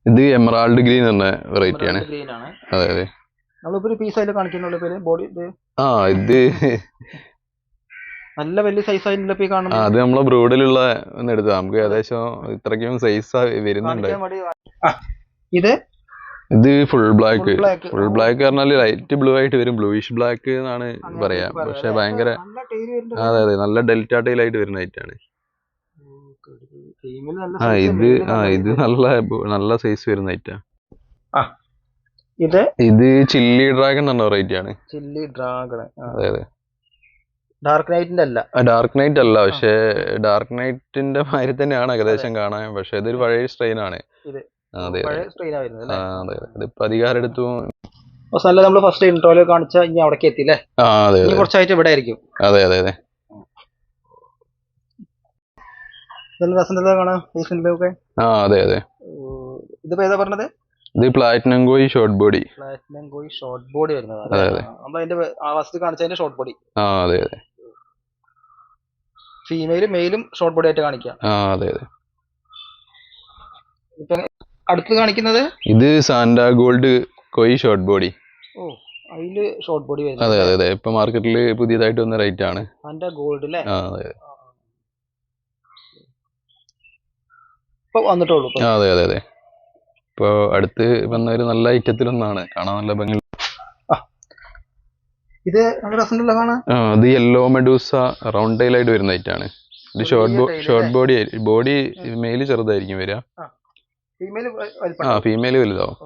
ഇത് emerald green എന്ന variety ആണ്. അതെ അതെ. നമ്മളിപ്പോ പീസ് ആയിട്ട് കാണിക്കുന്നുള്ള പേര് ബോഡി ഇത്. ഇത് നല്ല വലിയ സൈസ് ആയിട്ടുള്ള പീ കാണുന്നത്. അത് നമ്മളെ ബ്രൂഡിലുള്ള ഒന്ന് എടുത്താ നമുക്ക് ഏകദേശം ഇത്രയ്ക്കും സൈസ് വരുന്നുണ്ട്. ഇത് ഫുൾ ബ്ലാക്ക്. ഫുൾ ബ്ലാക്ക് പറഞ്ഞാല് ലൈറ്റ് ബ്ലൂ ആയിട്ട് വരും, ബ്ലൂയിഷ് ബ്ലാക്ക് എന്നാണ് പറയാ. പക്ഷെ ഭയങ്കര അതെ അതെ നല്ല ഡെൽറ്റ ടൈൽ ആയിട്ട് വരുന്ന ഐറ്റാണ്. ഇത് നല്ല സൈസ് വരുന്ന ഐറ്റാ. ഇത് ചില്ലി ഡ്രാഗൺ എന്ന വെറൈറ്റി ആണ്. Chilli dragon. അതെ അതെ. ഡാർക്ക് നൈറ്റിന്റെ അല്ല. ഡാർക്ക് നൈറ്റ് അല്ല, പക്ഷെ ഡാർക്ക് നൈറ്റിന്റെ മാതിരി തന്നെയാണ് ഏകദേശം കാണാൻ. പക്ഷെ ഇതൊരു പഴയ സ്ട്രെയിൻ ആണ്. അതെ അതെ. ഇതിപ്പോ അധികാരം എടുത്തു. നമ്മള് ഫസ്റ്റ് ഇൻട്രോയില് കാണിച്ച ഇനി അവിടേക്ക് എത്തില്ലേ? കുറച്ചായിട്ട് ഇവിടെ ആയിരിക്കും. അതെ അതെ അതെ. അതെ അതെ. ഇതിപ്പോ ഏതാ പറഞ്ഞത്? ഇത് പ്ലാറ്റിനം ഗോയി ഷോർട്ട് ബോഡി. പ്ലാറ്റിനം ഗോയി ഷോർട്ട് ബോഡി വരുന്നത്. നമ്മളതിന്റെ ഫസ്റ്റ് കാണിച്ചതിന്റെ ഷോർട്ട് ബോഡി. അതെ അതെ. ഫീമെയിലും മെയിലും ഷോർട്ട് ബോഡി ആയിട്ട് കാണിക്കാം. അതെ അതെ. അടുത്ത് കാണിക്കുന്നത് ഇത് സാന്റാ ഗോൾഡ് കോയി ഷോർട്ട് ബോഡി. അതില് ഷോർട്ട് ബോഡി വരുന്നത്. അതെ അതെ അതെ. ഇപ്പൊ മാർക്കറ്റില് പുതിയതായിട്ട് വന്ന റേറ്റ് ആണ് സാന്റാ ഗോൾഡ് അല്ലേ? അതെ ഇപ്പൊ വന്നിട്ടുള്ളൂ. അതെ അതെ അതെ. ഇപ്പൊ അടുത്ത് വന്ന ഒരു നല്ല ഐറ്റത്തിലൊന്നാണ്, കാണാൻ നല്ല ഭംഗി. ഇത് ഇത് യെല്ലോ മെഡൂസ റൗണ്ട് ടൈൽ ആയിട്ട് വരുന്ന ഐറ്റാണ്. ഇത് ഷോർട്ട് ബോഡി മെയില് ചെറുതായിരിക്കും വരിക. ഫീമെയില് വലുതാവും.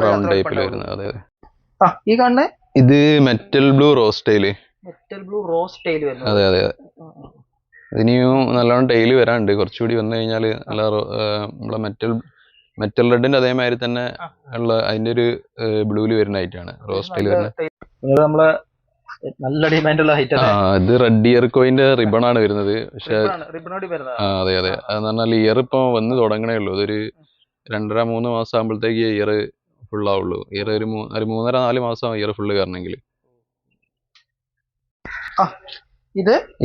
റൗണ്ട് ടൈപ്പിൽ വരുന്നത്. അതെ അതെ. ഈ കാണുന്നത് ഇത് മെറ്റൽ ബ്ലൂ റോസ് ടൈല്. അതെ അതെ. ഇതിനിയും നല്ലോണം ടൈല് വരാനുണ്ട്. കുറച്ചുകൂടി വന്നു കഴിഞ്ഞാൽ നല്ല നമ്മളെ മെറ്റൽ റെഡിന്റെ അതേമാതിരി തന്നെ ഉള്ള അതിന്റെ ഒരു ബ്ലൂല് വരുന്ന ഐറ്റാണ് റോസ് ടൈല് വരുന്നത്. നല്ല ഡിമാൻഡ് ഉള്ള ഐറ്റം. ഇത് റെഡ് ഇയർ കോയിന്റെ റിബൺ ആണ് വരുന്നത്. പക്ഷെ അതെ അതെ. അതെന്ന് പറഞ്ഞാൽ ഇയർ ഇപ്പൊ വന്ന് തുടങ്ങണേ ഉള്ളൂ. അതൊരു 2.5-3 മാസം ആകുമ്പോഴത്തേക്ക് ഇയർ ഫുൾ ആവുള്ളൂ. ഇയർ ഒരു 3.5-4 മാസം ഇയർ ഫുള്ള് കയറണമെങ്കിൽ.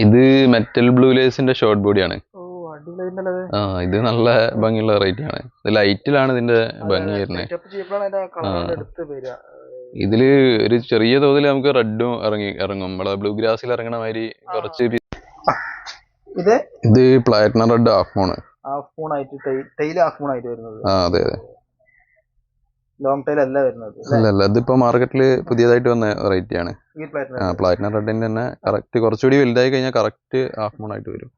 ഇത് മെറ്റൽ ബ്ലൂ ലേസിന്റെ ഷോർട്ട് ബോഡിയാണ്. ഇത് നല്ല ഭംഗിയുള്ള വെറൈറ്റി ആണ്. ഇത് ലൈറ്റിലാണ് ഇതിന്റെ ഭംഗി വരുന്നത്. ഇതില് ഒരു ചെറിയ തോതിൽ നമുക്ക് റെഡും ഇറങ്ങും. നമ്മളെ ബ്ലൂ ഗ്രാസിൽ ഇറങ്ങണ മാതിരി കുറച്ച്. ഇത് പ്ലാറ്റിനം റെഡ് ഹാഫ് മൂൺ. അതെ അതെ. ലോങ് ടൈൽ അല്ല വരുന്നത്. അല്ല, ഇതിപ്പോ മാർക്കറ്റില് പുതിയതായിട്ട് വന്ന വെറൈറ്റി ആണ്. പ്ലാറ്റിനം റെഡിന്റെ തന്നെ കറക്റ്റ് കുറച്ചുകൂടി വലുതായി കഴിഞ്ഞാൽ കറക്റ്റ് ഹാഫ് മൂൺ ആയിട്ട് വരും.